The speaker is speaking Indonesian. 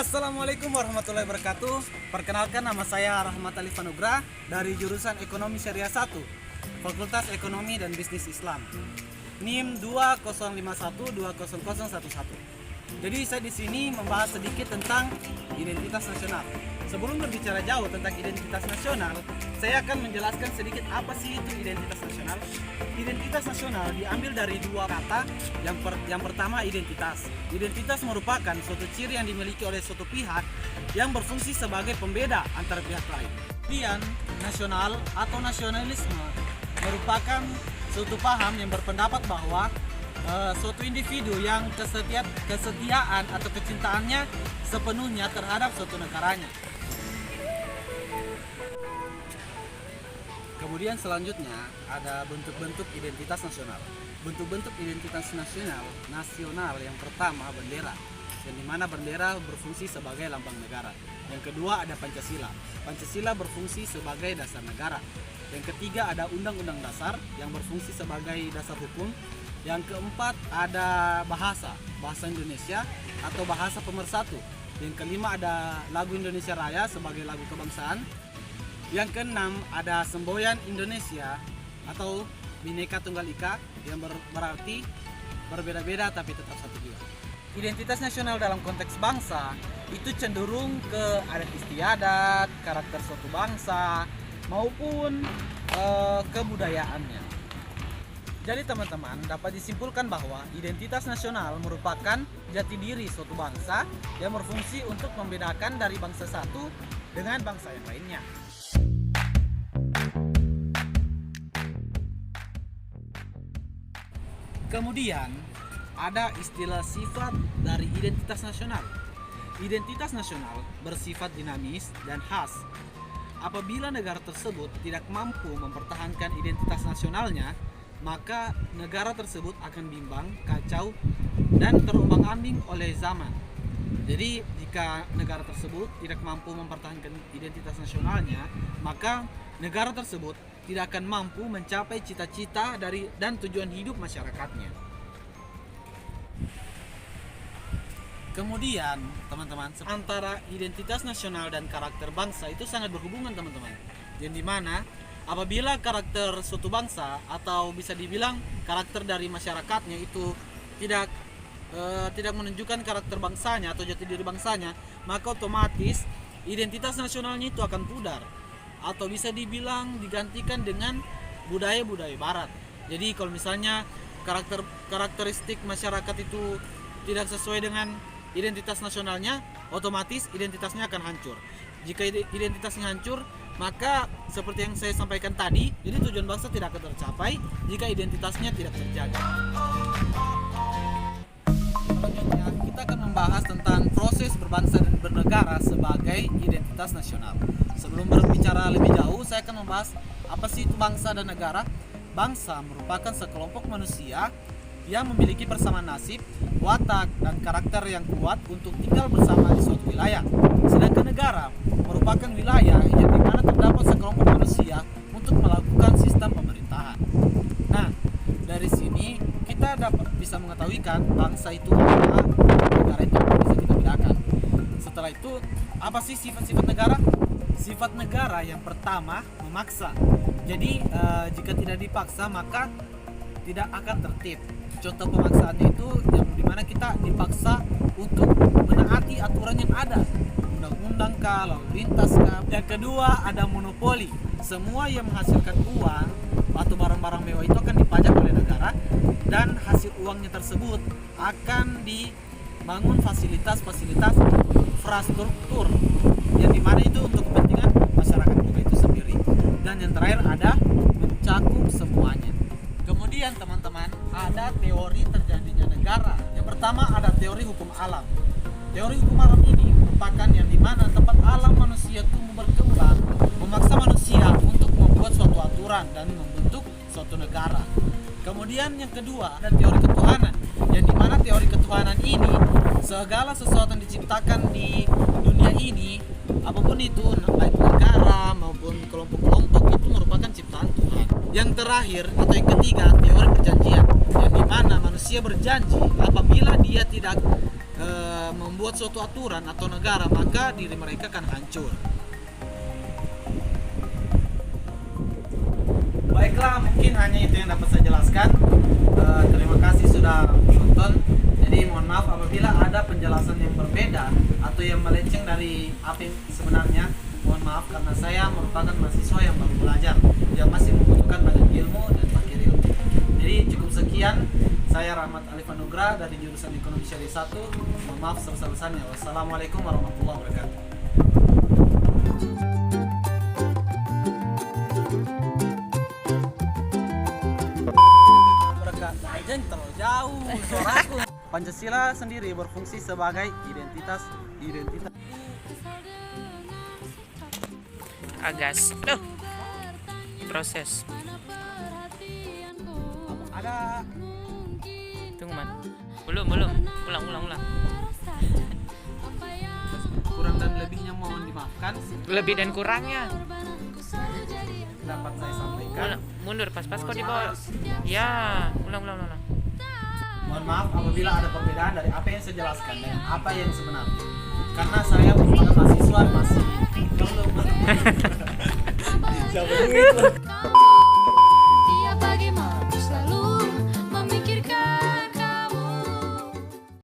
Assalamualaikum warahmatullahi wabarakatuh. Perkenalkan, nama saya Rahmat Alif Anugrah dari jurusan Ekonomi Syariah 1, Fakultas Ekonomi dan Bisnis Islam. NIM 205120011. Jadi saya di sini membahas sedikit tentang identitas nasional. Sebelum berbicara jauh tentang identitas nasional, saya akan menjelaskan sedikit apa sih itu identitas nasional. Identitas nasional diambil dari dua kata. Yang pertama, identitas. Identitas merupakan suatu ciri yang dimiliki oleh suatu pihak yang berfungsi sebagai pembeda antara pihak lain. Kemudian, nasional atau nasionalisme merupakan suatu paham yang berpendapat bahwa suatu individu yang kesetiaan atau kecintaannya sepenuhnya terhadap suatu negaranya. Kemudian selanjutnya ada bentuk-bentuk identitas nasional. Bentuk-bentuk identitas nasional yang pertama, bendera, yang dimana bendera berfungsi sebagai lambang negara. Yang kedua ada Pancasila. Pancasila berfungsi sebagai dasar negara. Yang ketiga ada Undang-Undang Dasar yang berfungsi sebagai dasar hukum. Yang keempat ada bahasa Indonesia atau bahasa pemersatu. Yang kelima ada lagu Indonesia Raya sebagai lagu kebangsaan. Yang keenam ada semboyan Indonesia atau Bhinneka Tunggal Ika yang berarti berbeda-beda tapi tetap satu jiwa. Identitas nasional dalam konteks bangsa itu cenderung ke adat istiadat, karakter suatu bangsa maupun kebudayaannya. Jadi teman-teman, dapat disimpulkan bahwa identitas nasional merupakan jati diri suatu bangsa yang berfungsi untuk membedakan dari bangsa satu dengan bangsa yang lainnya. Kemudian ada istilah sifat dari identitas nasional. Identitas nasional bersifat dinamis dan khas. Apabila negara tersebut tidak mampu mempertahankan identitas nasionalnya, maka negara tersebut akan bimbang, kacau, dan terombang-ambing oleh zaman. Jadi jika negara tersebut tidak mampu mempertahankan identitas nasionalnya, maka negara tersebut tidak akan mampu mencapai cita-cita dan tujuan hidup masyarakatnya. Kemudian teman-teman, antara identitas nasional dan karakter bangsa itu sangat berhubungan teman-teman. Yang dimana apabila karakter suatu bangsa atau bisa dibilang karakter dari masyarakatnya itu tidak menunjukkan karakter bangsanya atau jati diri bangsanya, maka otomatis identitas nasionalnya itu akan pudar atau bisa dibilang digantikan dengan budaya-budaya barat. Jadi kalau misalnya karakteristik masyarakat itu tidak sesuai dengan identitas nasionalnya, otomatis identitasnya akan hancur. Jika identitasnya hancur, maka seperti yang saya sampaikan tadi, jadi tujuan bangsa tidak akan tercapai jika identitasnya tidak terjaga. Selanjutnya kita akan membahas tentang proses berbangsa dan bernegara sebagai identitas nasional. Sebelum berbicara lebih jauh, saya akan membahas apa sih itu bangsa dan negara. Bangsa merupakan sekelompok manusia yang memiliki persamaan nasib, watak, dan karakter yang kuat untuk tinggal bersama di suatu wilayah. Sedangkan negara merupakan wilayah yang dimana terdapat sekelompok manusia untuk melakukan sistem pemerintahan. Nah, dari sini kita bisa mengetahui kan bangsa itu apa, negara itu bisa kita bedakan. Setelah itu, apa sih sifat-sifat negara? Sifat negara yang pertama memaksa. Jadi jika tidak dipaksa maka tidak akan tertib. Contoh pemaksaannya itu yang dimana kita dipaksa untuk menaati aturan yang ada, undang-undang kah, lalu lintas kah. Yang kedua ada monopoli. Semua yang menghasilkan uang atau barang-barang mewah itu akan dipajak oleh negara dan hasil uangnya tersebut akan dibangun fasilitas-fasilitas infrastruktur yang dimana itu untuk kepentingan masyarakat juga itu sendiri. Dan yang terakhir ada mencakup semuanya. Kemudian teman-teman, ada teori terjadinya negara. Yang pertama ada teori hukum alam. Teori hukum alam ini merupakan yang dimana tempat alam manusia tumbuh berkembang memaksa manusia untuk membuat suatu aturan dan membentuk suatu negara. Kemudian yang kedua ada teori ketuhanan. Yang dimana teori ketuhanan ini segala sesuatu yang diciptakan di dunia ini, apapun itu, baik negara maupun kelompok-kelompok, itu merupakan ciptaan Tuhan. Yang terakhir atau yang ketiga, teori perjanjian, yang dimana manusia berjanji apabila dia tidak membuat suatu aturan atau negara, maka diri mereka akan hancur. Baiklah, mungkin hanya itu yang dapat saya jelaskan. Terima kasih sudah menonton. Jadi mohon maaf apabila ada penjelasan yang berbeda atau yang melenceng dari apa yang sebenarnya. Mohon maaf karena saya merupakan mahasiswa yang baru belajar, yang masih membutuhkan banyak ilmu dan pakai ilmu. Jadi cukup sekian. Saya Rahmat Alif Anugrah dari jurusan Ekonomi Syariah 1. Mohon maaf sebesar-besarnya. Wassalamualaikum warahmatullahi wabarakatuh. Aja terlalu jauh suaraku. Pancasila sendiri berfungsi sebagai identitas. Agas. Duh. Proses. Ada Tunggu man. Belum. Ulang. kurang dan lebihnya mohon dimaafkan. Lebih dan kurangnya. Dapat saya sampaikan. Mundur pas kok di bawah. Ya, ulang. Mohon maaf apabila ada perbedaan dari apa yang saya jelaskan dan apa yang sebenarnya. Karena saya merupakan mahasiswa masih belum. Siapa itu?